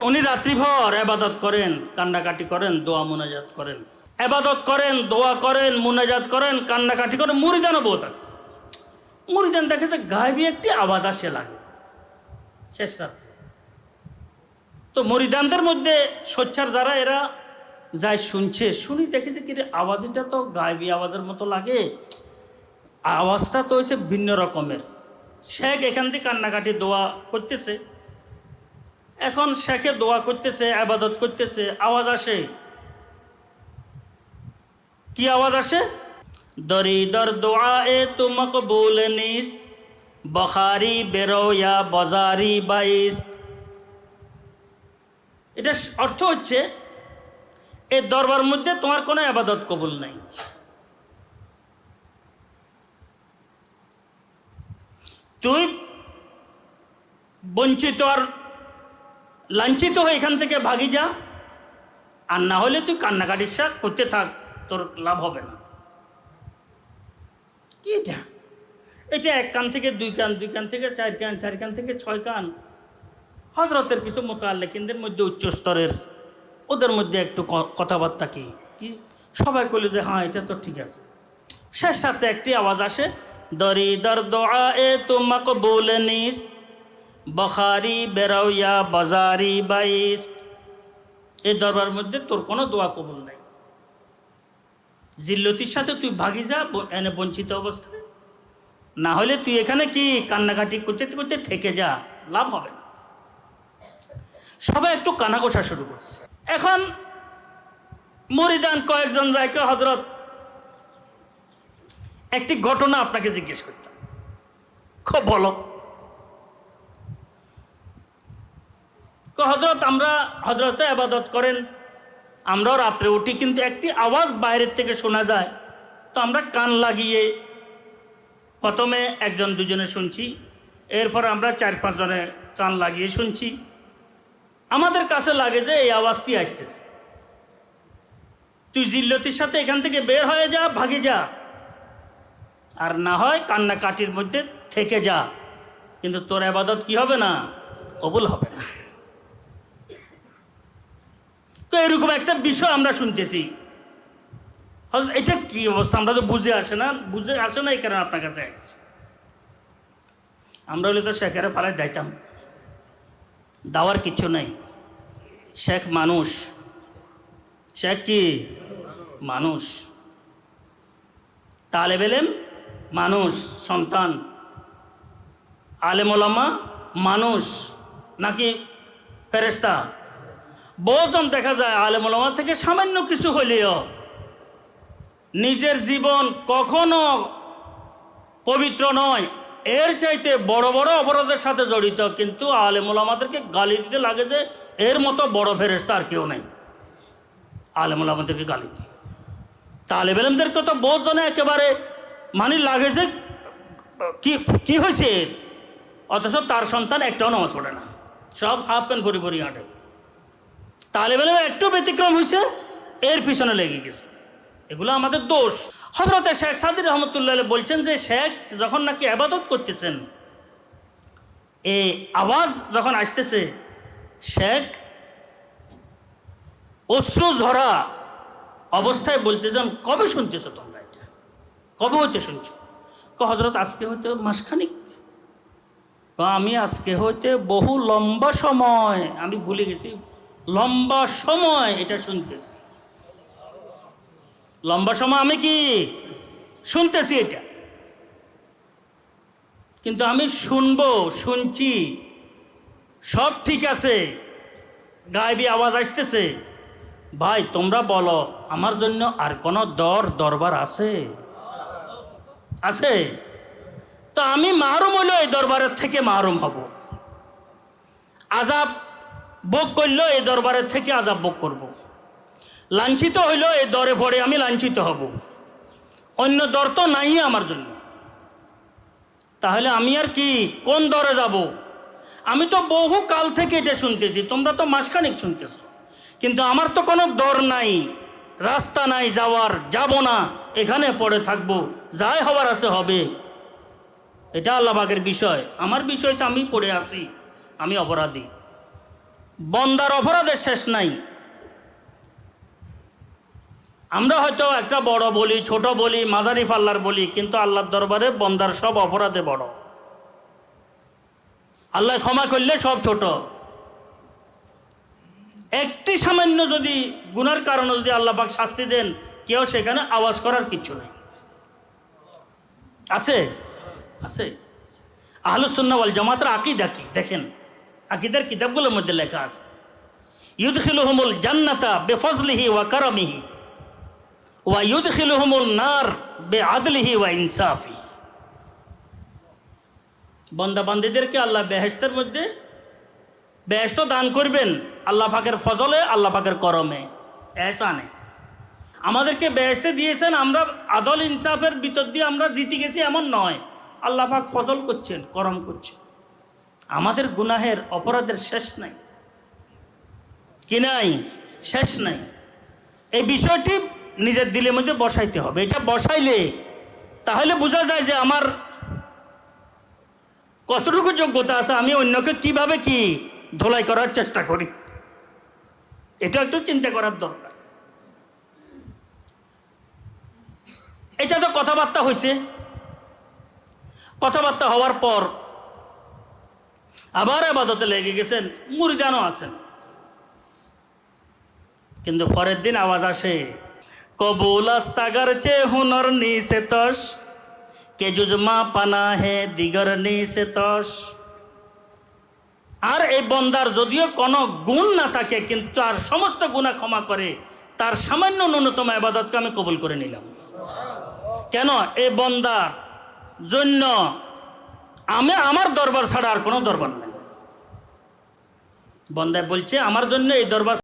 উনি রাত্রিভর ইবাদত করেন, কান্নাকাটি করেন, দোয়া মুনাজাত করেন, ইবাদত করেন, দোয়া করেন, মুনাজাত করেন, কান্নাকাটি করেন। মুরিদানও বহুত আছে। মুরিদান দেখেছে গায়েবী একটি আওয়াজ আসে লাগে শেষ রাত্রে। তো মুরিদানদের মধ্যে সোচ্চার যারা, এরা যায় শুনছে, শুনি দেখেছে কি রে আওয়াজটা তো গায়েবী আওয়াজের মতো লাগে, আওয়াজটা তো হয়েছে ভিন্ন রকমের। শেখ এখান থেকে কান্নাকাটি দোয়া করতেছে। এখন শেখে দোয়া করতেছে, ইবাদত করতেছে, আওয়াজ আসে। কি আওয়াজ আসে? দরিদর দোয়া এ তু মকবুল নিস্ত, বখারি বেরোয়া বজারি বাইস্ত। এটা অর্থ হচ্ছে এই দরবার মধ্যে তোমার কোনো ইবাদত কবুল নাই। তুই বঞ্চিত আর লাঞ্ছিত হয়ে এখান থেকে ভাগি যা, আর না হলে তুই কান্নাকাটি করতে থাক, তোর লাভ হবে না। কি এটা? এটা এক কান থেকে দুই কান, দুই কান থেকে চার কান, চার কান থেকে ছয় কান। হজরতের কিছু মুতাল্লিকিনদের মধ্যে উচ্চ স্তরের, ওদের মধ্যে একটু কথাবার্তা কি সবাই কইল যে হ্যাঁ এটা তো ঠিক আছে। শেষ সাথে একটি আওয়াজ আসে, দরিদর দোয়া এ তু মকবুল নিস্ত, বখারি বেরোয়া বাজারি বাইস্ত। এই দরবার মধ্যে তোর কোনো দোয়া কবুল নাই। জিল্লতির সাথে তুই ভাগি যা এনে বঞ্চিত অবস্থায়, না হলে তুই এখানে কি কান্নাকাটি করতে করতে থেকে যা, লাভ হবে না। সবাই একটু কানাঘোষা শুরু করছে। এখন মুরিদান কয়েকজন যায়, হজরত একটি ঘটনা আপনাকে জিজ্ঞেস করতাম, খুব বলো। হজরত আমরা হজরতে ইবাদত করেন, আমরাও রাত্রে উঠি, কিন্তু একটি আওয়াজ বাইরের থেকে শোনা যায়। তো আমরা কান লাগিয়ে প্রথমে একজন দুজনে শুনছি, এরপর আমরা চার পাঁচ জনে কান লাগিয়ে শুনছি। আমাদের কাছে লাগে যে এই আওয়াজটি আসতেছে। তুই জিল্লতির সাথে এখান থেকে বের হয়ে যা, ভাগে যা, আর না হয় কান্নাকাটির মধ্যে থেকে যা, কিন্তু তোর ইবাদত কি হবে না? কবুল হবে না। তো এরকম একটা বিষয় আমরা শুনতেছি। এটা কি অবস্থা? আমরা তো বুঝে আসে না এই কারণে আপনার কাছে আসছি। আমরা হলে তো শেখের পালায় যাইতাম, দাওয়ার কিছু নাই। শেখ মানুষ, শেখ কি মানুষ, তালেব ইলম মানুষ, সন্তান, আলেম ওলামা মানুষ, নাকি ফেরেশতা? বহুজন দেখা যায় আলেম ওলামা থেকে সামান্য কিছু হলেও নিজের জীবন কখনো পবিত্র নয়, এর চাইতে বড় বড় অপরাধের সাথে জড়িত, কিন্তু আলেম ওলামাদেরকে গালি দিতে লাগে যে এর মতো বড় ফেরেশতা আর কেউ নেই। আলেম ওলামাদেরকে গালি দিয়ে তালেব ইলমদেরকে তো বহুজনে একেবারে লাগে যে কি হয়েছে এর, অথচ তার সন্তান একটাও নামাজ পড়ে না, সব হাফ প্যান্ট ভরি ভরি হাঁটে। তালেব ইলমের একটু ব্যতিক্রম হয়েছে, এর পিছনে লেগে গেছে। এগুলো আমাদের দোষ। হযরতে শেখ সাদী রহমতুল্লাহ বলছেন যে শেখ যখন নাকি ইবাদত করতেছেন, এই আওয়াজ যখন আসতেছে, শেখ অশ্রু ঝরা অবস্থায় বলতেছেন, কবে শুনতেছো তোমরা এটা? কবে হইতে শুনছো? হযরত আজকে হইতে মাসখানিক। আমি আজকে হইতে বহু লম্বা সময়, আমি ভুলে গেছি, লম্বা সময় এটা শুনতেছি। লম্বা সময় আমি কি শুনতেছি এটা, কিন্তু আমি শুনছি, সব ঠিক আছে, গায়েবী আওয়াজ আসতেছে। ভাই তোমরা বলো আমার জন্য আর কোনো দরবার আছে? তো আমি মাহরুম হইলেও এই দরবারের থেকে মাহরুম হব, আযাব ভোগ করলেও এই দরবারের থেকে আযাব ভোগ করব, লাঞ্ছিত হইলেও এই দরে পড়ে আমি লাঞ্ছিত হব, অন্য দর তো নাই আমার জন্য। তাহলে আমি আর কি কোন দরে যাব? আমি তো বহু কাল থেকে এটা শুনতেছি, তোমরা তো মাসখানিক শুনতেছ, কিন্তু আমার তো কোনো দর নাই, রাস্তা নাই যাওয়ার, যাব না, এখানে পড়ে থাকবো, যাই হবার আছে হবে। এটা আল্লাহ পাকের বিষয়। আমার বিষয় হচ্ছে আমি পড়ে আসি, আমি অপরাধী। বন্দার অপরাধের শেষ নাই। আমরা হয়তো একটা বড় বলি, ছোট বলি, মাঝারি পাল্লার বলি, কিন্তু আল্লাহর দরবারে বন্দার সব অপরাধে বড়। আল্লাহ ক্ষমা করলে সব ছোট। একটি সামান্য যদি গুনার কারণে যদি আল্লাহ পাক শাস্তি দেন, কেউ সেখানে আওয়াজ করার কিছু নেই। আছে আছে আহলুস সুন্নাহ ওয়াল জামাতের আকীদা কি দেখেন, আকীদার কিতাবগুলোর মধ্যে লেখা আছে, ইউদখিলুহুমুল জান্নাতা বিফজলিহি ওয়া কারামিহি ওয়া ইউদখিলুহুমুন নার বিআদলিহি ওয়া ইনসাফি। বান্দা বান্দীদেরকে আল্লাহ বেহেশতের মধ্যে বেহেশত দান করবেন আল্লাহ পাকের ফজলে, আল্লাহ পাকের করমে, এহসানে। আমাদেরকে বেহেশতে দিয়েছেন, আমরা আদল ইনসাফের ভিতর দিয়ে আমরা জিতে গেছি এমন নয়, আল্লাহ পাক ফজল করছেন, করম করছেন। আমাদের গুনাহের অপরাধের শেষ নাই, কি নাই? শেষ নাই। এই বিষয়টি নিজের দিলের মধ্যে বসাইতে হবে। এটা বসাইলে তাহলে বোঝা যায় যে আমার কতটুকু যোগ্যতা আছে, আমি অন্যকে কিভাবে কি ধোলাই করার চেষ্টা করি, এটা একটু চিন্তা করার দরকার। এটা তো কথাবার্তা হয়েছে, কথাবার্তা হওয়ার পর আবার ইবাদতে লেগে গেছেন, মুরিদানও আছেন। কিন্তু পরের দিন আওয়াজ আসে, কবুল আস্তাগার চে হুনর নি সে তস কে জুজমা পানা হে দিগর নি সে তস। আর এই বন্দার যদিও কোনো গুণ না থাকে, কিন্তু তার সমস্ত গুনাহ ক্ষমা করে, তার সামান্য ন্যূনতম ইবাদতকে আমি কবুল করে নিলাম। কেন? এই বন্দার জন্য আমার দরবার ছাড়া আর কোনো দরবার নেই। বন্দায় বলছে আমার জন্য এই দরবার